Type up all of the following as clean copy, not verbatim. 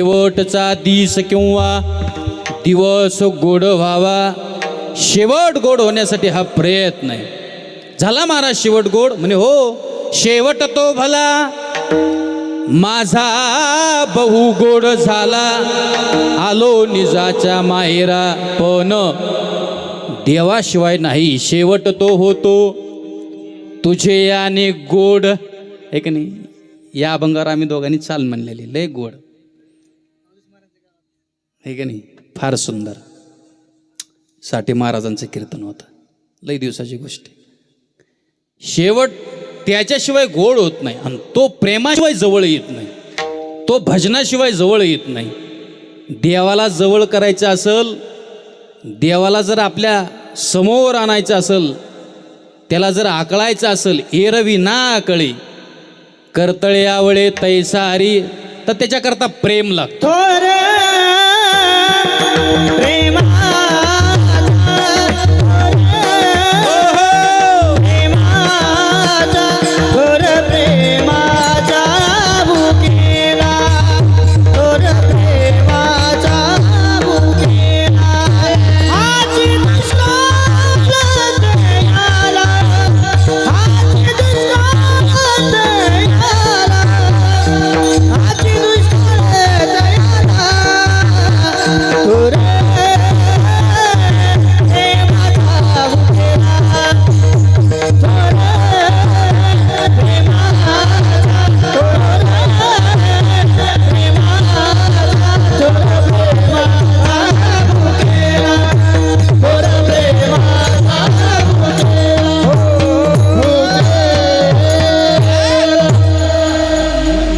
शेवटचा दिस किंवा दिवस गोड व्हावा, शेवट गोड होण्यासाठी हा प्रयत्न आहे. झाला महाराज शेवट गोड? म्हणे हो, शेवट तो भला माझा बहु गोड झाला, आलो निजाच्या माहेरा, पण देवाशिवाय नाही शेवट तो होतो तुझे याने गोड. आहे की नाही? या अभंगावर आम्ही दोघांनी चाल म्हणलेली, लय गोड आहे की नाही? फार सुंदर साठी महाराजांचं कीर्तन होतं, लय दिवसाची गोष्ट. शेवट त्याच्याशिवाय गोड होत नाही, आणि तो प्रेमाशिवाय जवळ येत नाही, तो भजनाशिवाय जवळ येत नाही. देवाला जवळ करायचं असेल, देवाला जर आपल्या समोर आणायचं असेल, त्याला जर आकळायचं असेल, एरवी ना आकळी करतळे आवळे तैसा हरी, तर त्याच्याकरता प्रेम लागतो.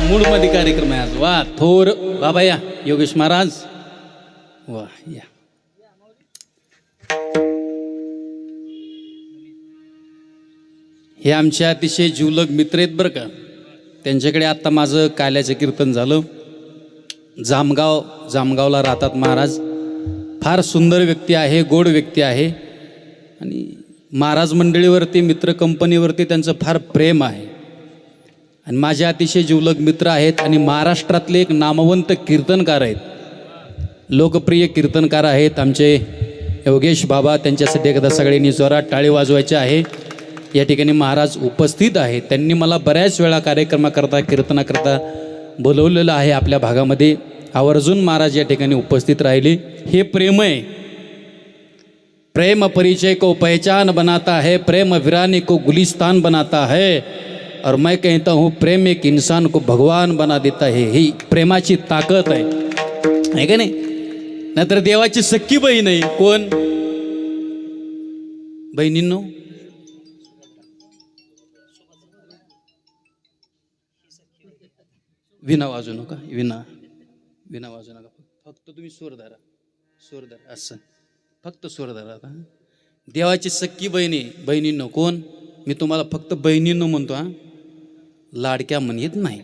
मूडमध्ये कार्यक्रम आहे आज. वा थोर बाबा, या योगेश महाराज, वा या. हे आमचे अतिशय जीवलग मित्र आहेत बरं का. त्यांच्याकडे आत्ता माझं काल्याचं कीर्तन झालं. जामगावला राहतात महाराज. फार सुंदर व्यक्ती आहे, गोड व्यक्ती आहे, आणि महाराज मंडळीवरती, मित्र कंपनीवरती त्यांचं फार प्रेम आहे, आणि माझे अतिशय जीवलग मित्र आहेत. आणि महाराष्ट्रातले एक नामवंत कीर्तनकार आहेत, लोकप्रिय कीर्तनकार आहेत आमचे योगेश बाबा. त्यांच्यासाठी एकदा सगळ्यांनी जोरात टाळी वाजवायची आहे. या ठिकाणी महाराज उपस्थित आहेत. त्यांनी मला बऱ्याच वेळा कार्यक्रमाकरता, कीर्तनाकरता बोलवलेलं आहे आपल्या भागामध्ये. आवर्जून महाराज या ठिकाणी उपस्थित राहिले. हे प्रेम आहे. प्रेम परिचय को पहचान बनाता है, प्रेम वीरानी को गुलिस्तान बनाता है, और मैं कहता हूँ प्रेम एक इंसान को भगवान बना देता है. ही प्रेमाची ताकद आहे का नाही? नाहीतर देवाची सख्खी बहीण आहे कोण? बहिणींनो, विना वाजू नका, विना वाजू नका. फक्त तुम्ही सूर धरा, असं फक्त सूर धरा. देवाची सख्खी बहिणी. बहिणींनो कोण? मी तुम्हाला फक्त बहिणींनो म्हणतो, हा, लाडक्या म्हणत नाही.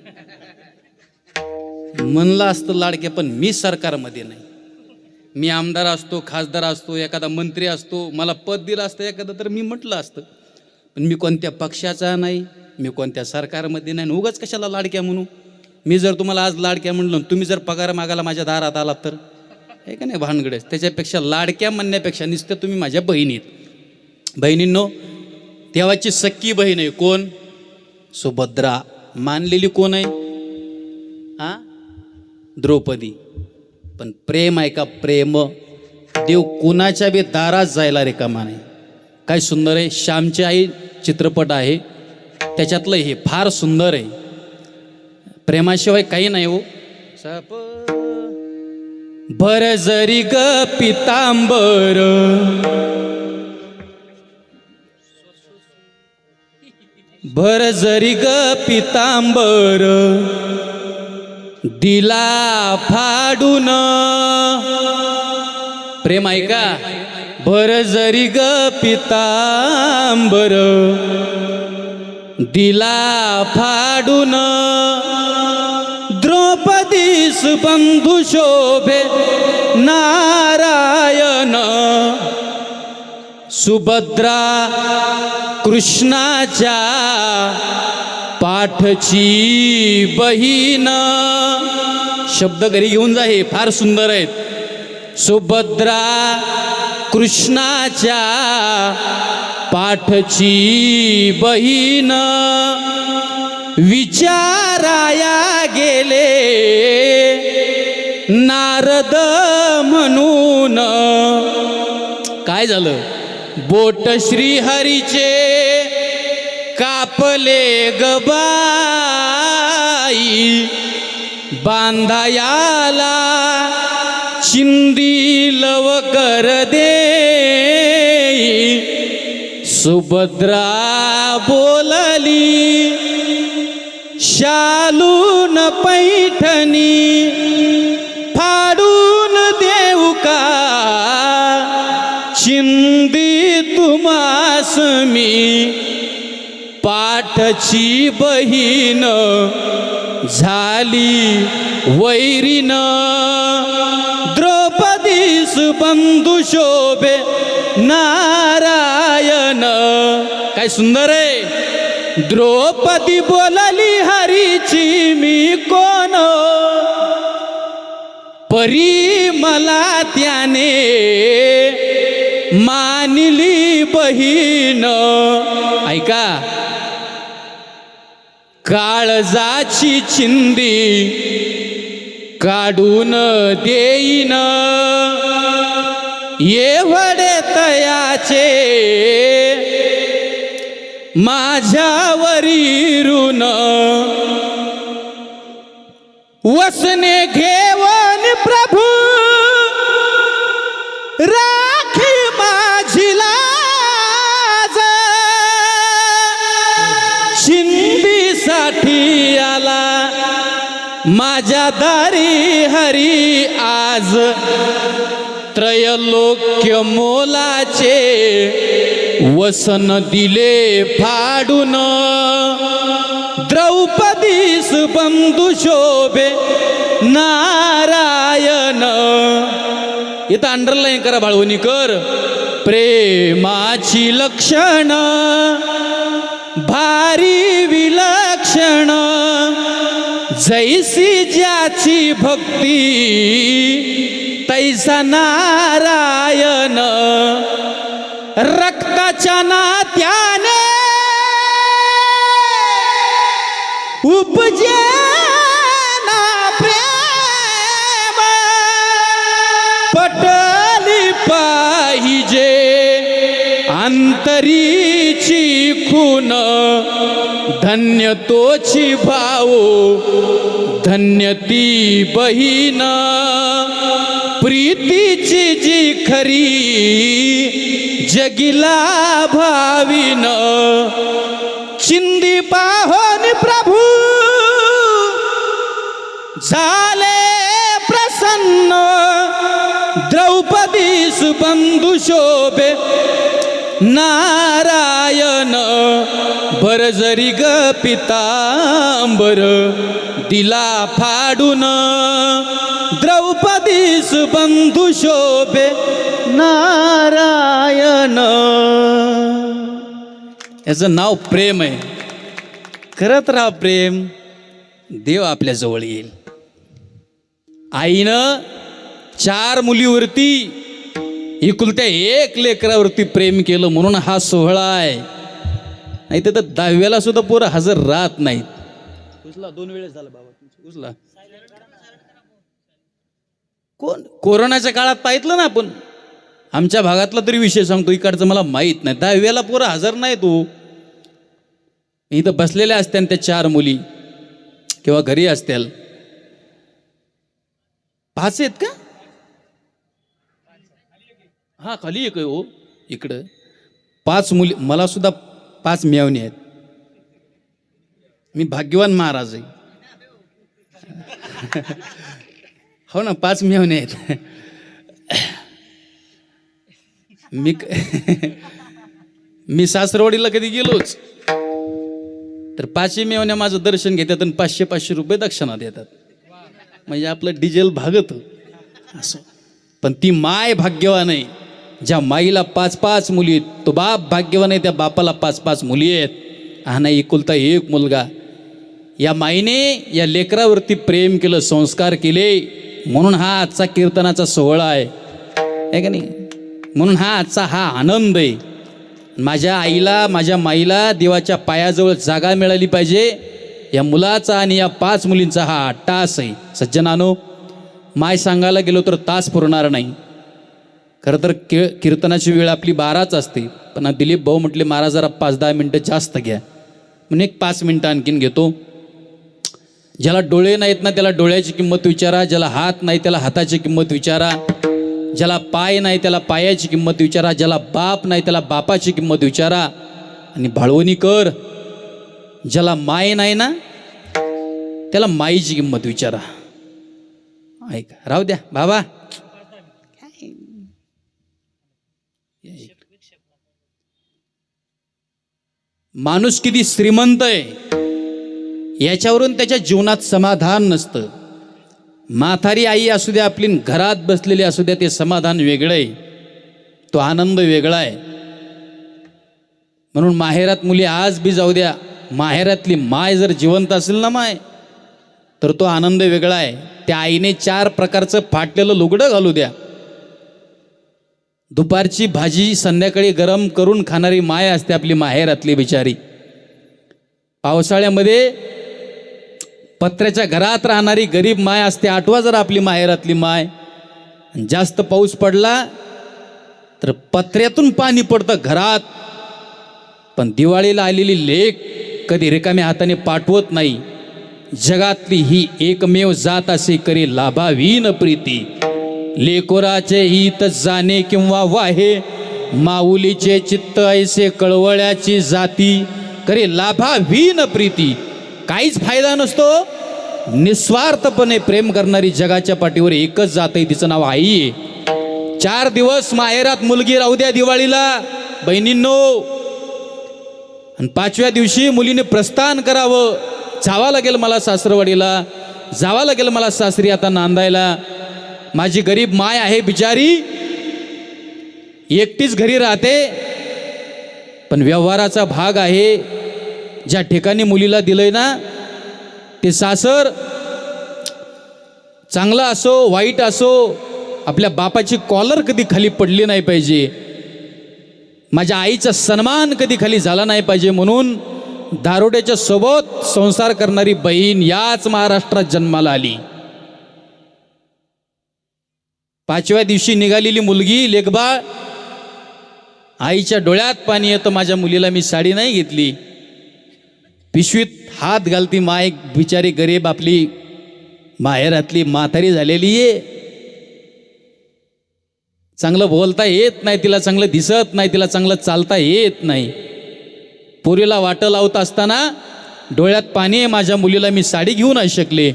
म्हणलं असतं लाडक्या, पण मी सरकारमध्ये नाही. मी आमदार असतो, खासदार असतो, एखादा मंत्री असतो, मला पद दिलं असतं एखादं, तर मी म्हटलं असतं. पण मी कोणत्या पक्षाचा नाही, मी कोणत्या सरकारमध्ये नाही. उगाच कशाला लाडक्या म्हणू? मी जर तुम्हाला आज लाडक्या म्हणलं, तुम्ही जर पगार मागायला माझ्या दारात आलात तर, आहे का नाही भानगडेच. त्याच्यापेक्षा लाडक्या म्हणण्यापेक्षा नुसतं तुम्ही माझ्या बहिणीत. बहिणींनो, देवाची सख्खी बहीण आहे कोण? सुभद्रा. मानलेली कोण आहे? हा, द्रौपदी. पण प्रेम आहे का? प्रेम. देव कुणाच्या बी दारात जायला रिकामा नाही. काय सुंदर आहे. श्यामची आई चित्रपट आहे, त्याच्यातलं हे फार सुंदर आहे. प्रेमाशिवाय काही नाही हो. भर जरी ग पितांबर, भर जरी ग पितांबर, दिला फाडून. प्रेम आहे का? भर जरी ग पितांबर, दिला फाडून. द्रौपदीस बंधू शोभे नारायण, सुभद्रा कृष्णाच्या पाठची बहीण. शब्द घरी घेऊन जा, हे फार सुंदर आहेत. सुभद्रा कृष्णाच्या पाठची बहीण विचाराया गेले नारद म्हणून. काय झालं? बोट श्रीहरीचे कापले गबाई, बांधायाला चिंदी लवकर दे. सुभद्रा बोलली शालून पैठणी फाडून देऊ का, चिंदी तुम्हास मी पाठची बहीण झाली वैरीन. द्रौपदीस बंधू शोभे नारायण. काय सुंदर आहे. द्रौपदी बोलली हरीची मी कोण, परी मला त्याने मानली बहीण. ऐका, काळजाची चिंदी काढून देईन, एवढे तयाचे माझ्यावरी ऋण. वसने घेवन प्रभू राखी माझी लाज, चिंदीसाठी आला माझ्या दारी हरी आज. त्रैलोक्य मोलाचे वसन दिले फाडून, द्रौपदीस बंधू शोभे नारायण. इथं अंडरलाईन करा बाळवणीकर. प्रेमाची लक्षण भारी विलक्षण, जैसी ज्याची भक्ती तैसा नारायण. रक्ताच्या नात्याने उपजे ना प्रेम, पटली पाहिजे अंतरीची खून. धन्य तोची भाऊ धन्य ती बहीण, प्रीतीची जी खरी जगिला भावीन. चिंदी पाहोन प्रभू झाले प्रसन्न, द्रौपदीस बंधू शोभे नारायण. बरजरी ग पितांबर दिला फाडून, द्रौपदीस बंधू शोभे नारायण. याचं नाव प्रेम आहे. करत राहा प्रेम, देव आपल्या जवळ येईल. आईनं 4 मुलीवरती एकुलत्या 1 लेकरावरती प्रेम केलं म्हणून हा सोहळा आहे. नाही तर 10व्याला सुद्धा पोरं हजर राहत नाहीत. उचला 2 वेळेस झालं बाबा, उचला. कोण कोरोनाच्या काळात पाहितलं ना आपण. आमच्या भागातला तरी विषय सांगतो, इकडचं मला माहीत नाही. 10व्याला पोरं हजर नाही. तो इथं बसलेल्या असत्या त्या 4 मुली किंवा घरी असतील. 5 आहेत का? हा, खाली एक आहे हो. इकडं 5 मुली. मला सुद्धा 5 मेवणी आहेत. मी भाग्यवान महाराज आहे. हो ना, 5 मेवणे आहेत. मी सासरवाडीला कधी गेलोच तर 5 मेवण्या माझं दर्शन घेतात आणि 500-500 रुपये दक्षिणा देतात. म्हणजे आपलं डिझेल भागत असं. पण ती माय भाग्यवान आहे ज्या माईला 5-5 मुली आहेत. तो बाप भाग्यवान आहे त्या बापाला 5-5 मुली आहेत. हा नाही एकुलता 1 मुलगा. या माईने या लेकरावरती प्रेम केलं, संस्कार केले, म्हणून हा आजचा कीर्तनाचा सोहळा आहे का नाही? म्हणून हा आजचा हा आनंद आहे. माझ्या आईला, माझ्या माईला देवाच्या पायाजवळ जागा मिळाली पाहिजे, या मुलाचा आणि या 5 मुलींचा हा अट्टास आहे. सज्जनानो, माय सांगायला गेलो तर तास पुरणार नाही. खरं तर कीर्तनाची वेळ आपली 12च असते, पण दिलीप भाऊ म्हटले महाराज जरा 5-10 मिनटं जास्त घ्या, म्हणून एक 5 मिनटं आणखीन घेतो. ज्याला डोळे नाहीत ना त्याला डोळ्याची किंमत विचारा, ज्याला हात नाही त्याला हाताची किंमत विचारा, ज्याला पाय नाही त्याला पायाची किंमत विचारा, ज्याला बाप नाही त्याला बापाची किंमत विचारा. आणि भाळवणी कर, ज्याला माय नाही ना त्याला माईची किंमत विचारा. ऐका, राहू द्या बाबा. माणूस किती श्रीमंत आहे याच्यावरून त्याच्या जीवनात समाधान नसतं. म्हातारी आई असू द्या, आपली घरात बसलेली असू द्या, ते समाधान वेगळं आहे, तो आनंद वेगळा आहे. म्हणून माहेरात मुली आज बी जाऊ द्या, माहेरातली माय जर जिवंत असेल ना माय, तर तो आनंद वेगळा आहे. त्या आईने 4 प्रकारचं फाटलेलं लुगडं घालू द्या, दुपारची भाजी संध्याकाळी गरम करून खाणारी माय असते आपली माहेरातली बिचारी. पावसाळ्यामध्ये पत्र्याच्या घरात राहणारी गरीब माय असते. आठवा जर आपली माहेरातली माय. जास्त पाऊस पडला तर पत्र्यातून पाणी पडतं घरात, पण दिवाळीला आलेली लेक कधी रिकाम्या हाताने पाठवत नाही. जगातली ही एकमेव जात असे करी लाभावी न प्रीती, लेकोराचे हित जाणे किंवा वाहे, माऊलीचे चित्त ऐसे कळवळ्याची जाती, करी लाभावी न प्रीती. काहीच फायदा नसतो. निस्वार्थपणे प्रेम करणारी जगाच्या पाठीवर एकच जात आहे, तिचं नाव आई आहे. 4 दिवस माहेरात मुलगी राहू द्या दिवाळीला बहिणींनो, आणि 5व्या दिवशी मुलीने प्रस्थान करावं. जावं लागेल मला सासरवाडीला, जावं लागेल मला सासरी आता नांदायला. माझी गरीब माय आहे बिचारी, एकटीच घरी राहते, पण व्यवहाराचा भाग आहे. ज्या ठिकाणी मुलीला दिलंय ना ते सासर, चांगला असो वाईट असो, आपल्या बापाची कॉलर कधी खाली पडली नाही पाहिजे, माझ्या आईचा सन्मान कधी खाली झाला नाही पाहिजे. म्हणून दारोड्याच्या सोबत संसार करणारी बहीण याच महाराष्ट्रात जन्माला आली. 5व्या दिवशी निघालेली मुलगी लेकबाळ, आईच्या डोळ्यात पाणी येतं. माझ्या मुलीला मी साडी नाही घेतली, पिशवीत हात घालती माय बिचारी गरीब आपली माहेरातली म्हातारी झालेली आहे. चांगलं बोलता येत नाही तिला, चांगलं दिसत नाही तिला, चांगलं चालता येत नाही. पोरीला वाटं लावत असताना डोळ्यात पाणी आहे. माझ्या मुलीला मी साडी घेऊ नाही शकले.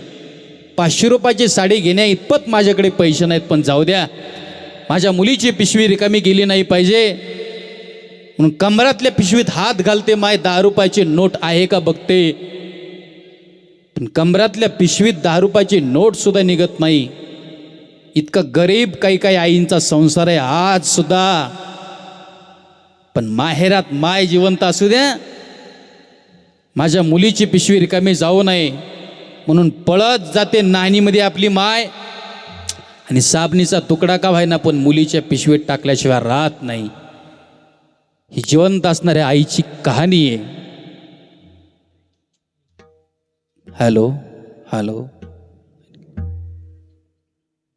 500 रुपयाची साडी घेण्या इतपत माझ्याकडे पैसे नाहीत, पण जाऊ द्या, माझ्या मुलीची पिशवी रिकामी गेली नाही पाहिजे म्हणून कमरातल्या पिशवीत हात घालते माय. 10 रुपयाची नोट आहे का बघते, पण कमरातल्या पिशवीत 10 रुपयाची नोट सुद्धा निघत नाही. इतका गरीब काही काही आईंचा संसार आहे आज सुद्धा. पण माहेरात माय जिवंत असू द्या, माझ्या मुलीची पिशवी रिकामी जाऊ नये म्हणून पळत जाते नाणीमध्ये आपली माय, आणि साबणीचा तुकडा का व्हायना पण मुलीच्या पिशवीत टाकल्याशिवाय राहत नाही. ही जिवंत असणाऱ्या आईची कहाणी आहे. Hello hello